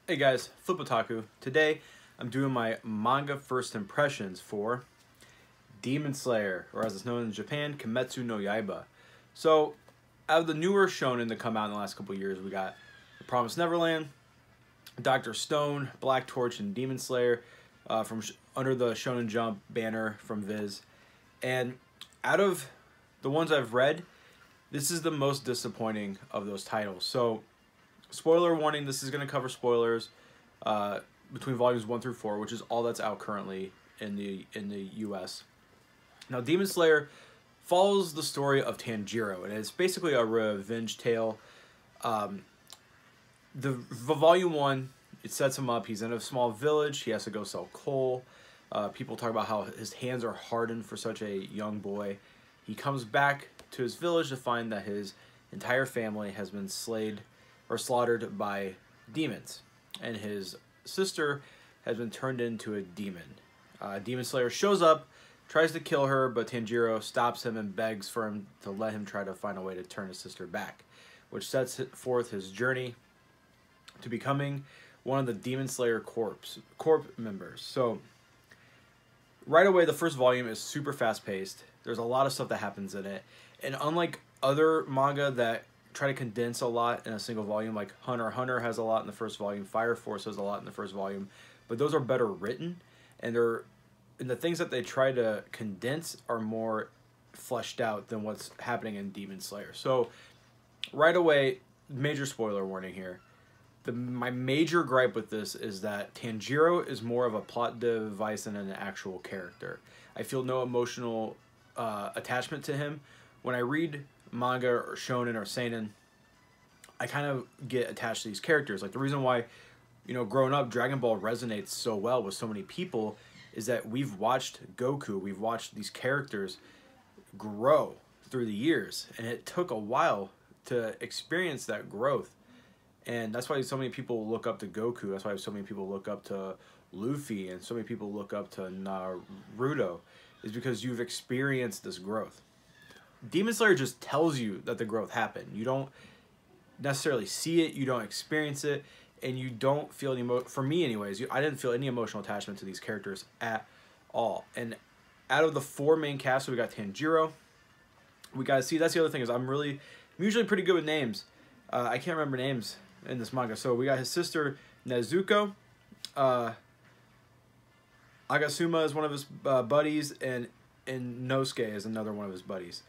Hey guys, Flip Otaku. Today I'm doing my manga first impressions for Demon Slayer, or as it's known in Japan, Kimetsu no Yaiba. So, out of the newer shonen that come out in the last couple of years, we got The Promised Neverland, Dr. Stone, Black Torch, and Demon Slayer under the Shonen Jump banner from Viz. And out of the ones I've read, this is the most disappointing of those titles. So, spoiler warning, this is going to cover spoilers between volumes 1 through 4, which is all that's out currently in the US. Now, Demon Slayer follows the story of Tanjiro, and it's basically a revenge tale. The volume 1, it sets him up. He's in a small village. He has to go sell coal. People talk about how his hands are hardened for such a young boy. He comes back to his village to find that his entire family has been slaughtered by demons, and his sister has been turned into a demon. Demon Slayer shows up, tries to kill her, but Tanjiro stops him and begs for him to let him try to find a way to turn his sister back, which sets forth his journey to becoming one of the Demon Slayer Corps members. So right away, the first volume is super fast-paced. There's a lot of stuff that happens in it, and unlike other manga that try to condense a lot in a single volume, like Hunter x Hunter has a lot in the first volume, Fire Force has a lot in the first volume, but those are better written, and the things that they try to condense are more fleshed out than what's happening in Demon Slayer. So right away, major spoiler warning here. My major gripe with this is that Tanjiro is more of a plot device than an actual character. I feel no emotional attachment to him. When I read manga or shonen or seinen, I kind of get attached to these characters. Like, the reason why, growing up, Dragon Ball resonates so well with so many people is that we've watched Goku, we've watched these characters grow through the years, and it took a while to experience that growth. And that's why so many people look up to Goku. That's why so many people look up to Luffy, and so many people look up to Naruto, is because you've experienced this growth. Demon Slayer just tells you that the growth happened. You don't necessarily see it, you don't experience it, and you don't feel any for me anyways, I didn't feel any emotional attachment to these characters at all. And out of the 4 main casts, so we got Tanjiro. We got to see, that's the other thing, is I'm usually pretty good with names. I can't remember names in this manga. So we got his sister Nezuko. Agasuma is one of his buddies, and Nosuke is another one of his buddies.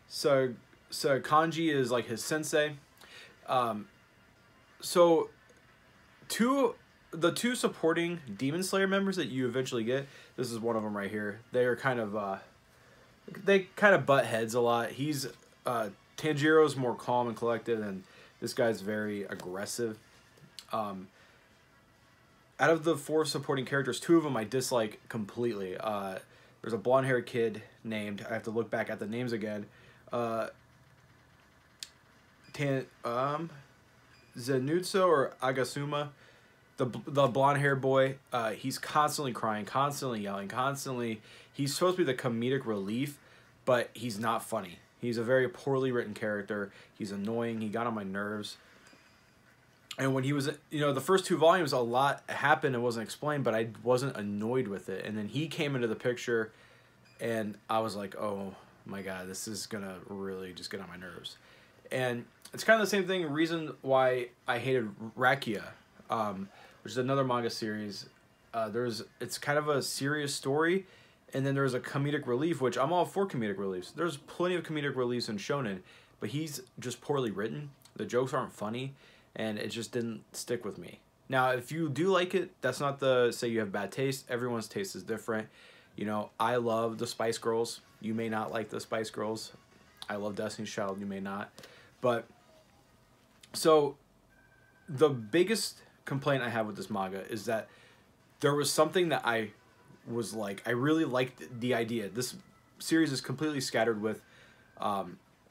So Kanji is like his sensei. So the two supporting Demon Slayer members that you eventually get, this is one of them right here. They are kind of butt heads a lot. Tanjiro's more calm and collected, and this guy's very aggressive. Out of the 4 supporting characters, 2 of them I dislike completely. There's a blonde-haired kid named, I have to look back at the names again, Zenutsu or Agasuma, the blonde-haired boy. He's constantly crying, constantly yelling, he's supposed to be the comedic relief, but he's not funny. He's a very poorly written character. He's annoying. He got on my nerves. And when he was, the first 2 volumes, a lot happened and wasn't explained, but I wasn't annoyed with it. And then he came into the picture, and I was like, oh my god, this is going to really just get on my nerves. And it's kind of the same thing, reason why I hated Rakia, which is another manga series. It's kind of a serious story, and then there's a comedic relief, which I'm all for comedic reliefs. There's plenty of comedic reliefs in shonen, but he's just poorly written. The jokes aren't funny, and it just didn't stick with me. Now, if you do like it, that's not to say you have bad taste. Everyone's taste is different. I love the Spice Girls. You may not like the Spice Girls. I love Destiny's Child. You may not. But, so, the biggest complaint I have with this manga is that there was something that I was like, I really liked the idea. This series is completely scattered with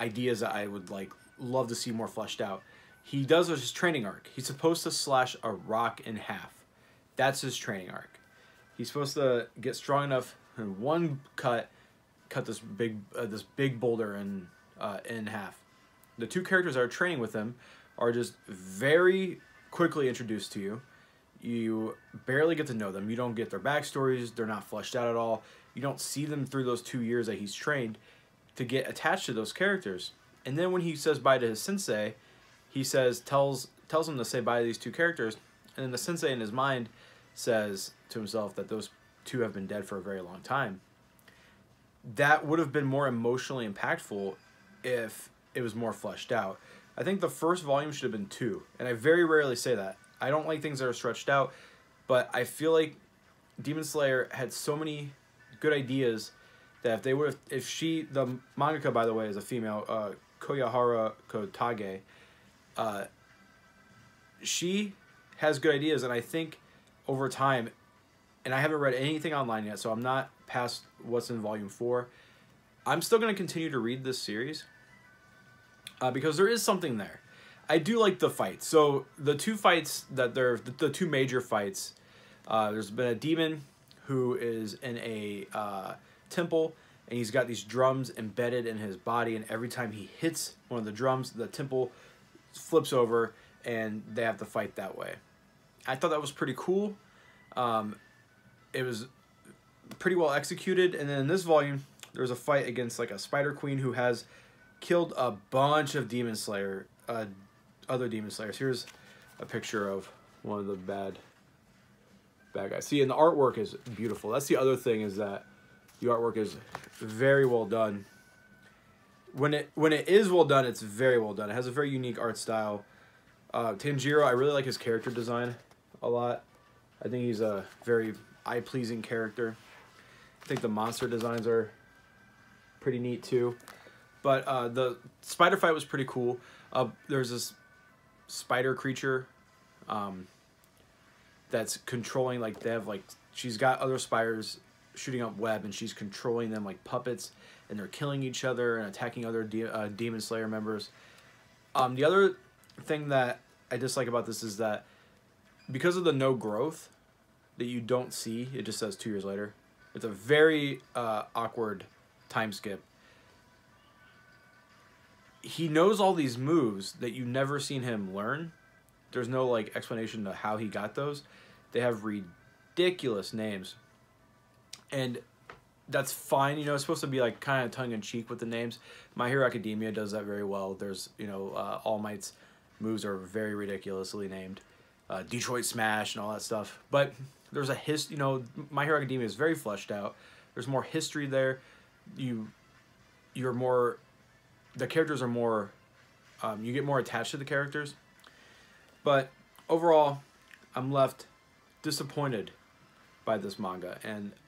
ideas that I would love to see more fleshed out. He does his training arc. He's supposed to slash a rock in half. That's his training arc. He's supposed to get strong enough in one cut this big boulder in half. The 2 characters that are training with him are just very quickly introduced to you. You barely get to know them. You don't get their backstories. They're not fleshed out at all. You don't see them through those 2 years that he's trained to get attached to those characters. And then when he says bye to his sensei, he tells him to say bye to these 2 characters. And then the sensei in his mind says to himself that those 2 have been dead for a very long time. That would have been more emotionally impactful if it was more fleshed out. I think the first volume should have been 2. And I very rarely say that. I don't like things that are stretched out, but I feel like Demon Slayer had so many good ideas that if they would have, the mangaka, by the way, is a female, Koyahara Kotage, she has good ideas, and I think over time, and I haven't read anything online yet, so I'm not past what's in volume 4. I'm still going to continue to read this series because there is something there. I do like the fights. So the 2 fights the 2 major fights, there's been a demon who is in a temple, and he's got these drums embedded in his body, and every time he hits one of the drums, the temple flips over, and they have to fight that way. I thought that was pretty cool. It was pretty well executed, and then in this volume, there's a fight against like a spider queen who has killed a bunch of Demon Slayer, other Demon Slayers. Here's a picture of one of the bad guys. See, and the artwork is beautiful. That's the other thing, is that the artwork is very well done. When it is well done, it's very well done. It has a very unique art style. Tanjiro, I really like his character design a lot. I think he's a very eye-pleasing character. I think the monster designs are pretty neat too. But the spider fight was pretty cool. There's this spider creature that's controlling, like, they have, like, she's got other spiders shooting up web, and she's controlling them like puppets, and they're killing each other and attacking other Demon Slayer members. The other thing that I dislike about this is that because of the no growth that you don't see, it just says 2 years later. It's a very awkward time skip. He knows all these moves that you never seen him learn. There's no like explanation to how he got those. They have ridiculous names, and that's fine. You know, it's supposed to be like kind of tongue-in-cheek with the names. My Hero Academia does that very well. There's, you know, All Might's moves are very ridiculously named. Detroit Smash and all that stuff. But there's a you know, My Hero Academia is very fleshed out. There's more history there. You're more, the characters are more, you get more attached to the characters. But overall, I'm left disappointed by this manga,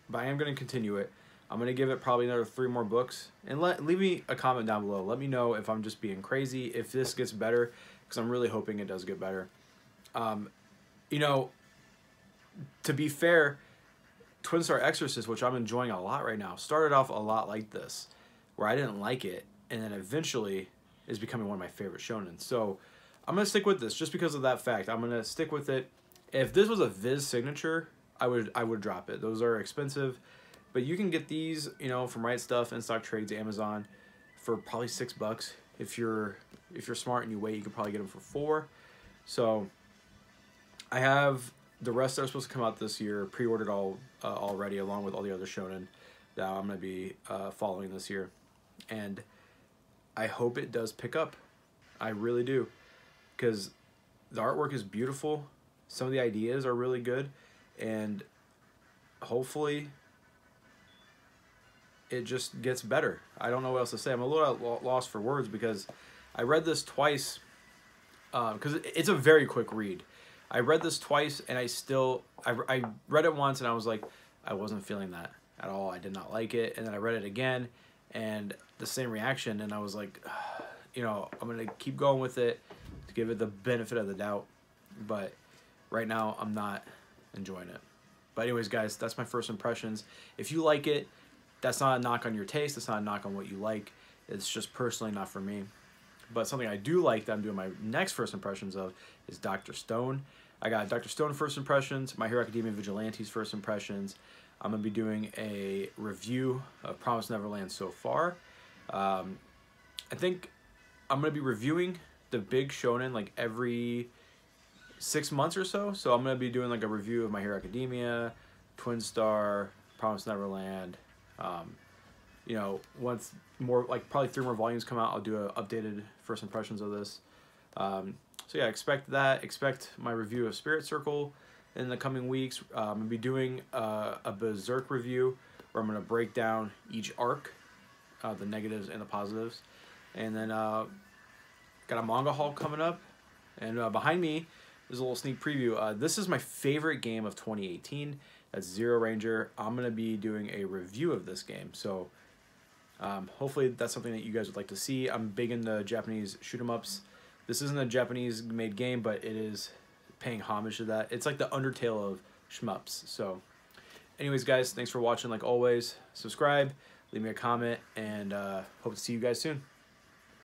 but I am going to continue it. I'm going to give it probably another 3 more books, and leave me a comment down below. Let me know if I'm just being crazy, if this gets better, because I'm really hoping it does get better. You know, to be fair, Twin Star Exorcist, which I'm enjoying a lot right now, started off a lot like this, where I didn't like it, and then eventually is becoming one of my favorite shonen. So I'm going to stick with this just because of that fact. I'm going to stick with it. If this was a Viz signature, I would drop it. Those are expensive, but you can get these, you know, from Right Stuff, In Stock Trades, Amazon, for probably $6. If you're smart and you wait, you could probably get them for $4. So I have the rest that are supposed to come out this year pre-ordered already, along with all the other shonen that I'm going to be following this year, and I hope it does pick up. I really do, because the artwork is beautiful. Some of the ideas are really good, and hopefully it just gets better. I don't know what else to say. I'm a little lost for words because I read this twice, because it's a very quick read. I read this twice, and I read it once, and I was like, I wasn't feeling that at all. I did not like it. And then I read it again, and the same reaction, and I was like, you know, I'm going to keep going with it to give it the benefit of the doubt. But right now, I'm not enjoying it. But anyways, guys, that's my first impressions. If you like it, that's not a knock on your taste. That's not a knock on what you like. It's just personally not for me. But something I do like that I'm doing my next first impressions of is Dr. Stone. I got Dr. Stone first impressions, My Hero Academia Vigilantes first impressions. I'm going to be doing a review of Promised Neverland so far. I think I'm going to be reviewing the big shonen like every 6 months or so. So I'm gonna be doing like a review of My Hero Academia, Twin Star, Promised Neverland. You know, once more, like probably 3 more volumes come out, I'll do a updated first impressions of this. So yeah, expect that. Expect my review of Spirit Circle in the coming weeks. I'm gonna be doing a Berserk review where I'm gonna break down each arc, the negatives and the positives, and then got a manga haul coming up, and behind me is a little sneak preview. This is my favorite game of 2018. That's Zero Ranger. I'm gonna be doing a review of this game, so hopefully that's something that you guys would like to see. I'm big into Japanese shoot 'em ups. This isn't a Japanese made game, but it is paying homage to that. It's like the Undertale of shmups. So anyways, guys, thanks for watching. Like always, subscribe, leave me a comment, and hope to see you guys soon.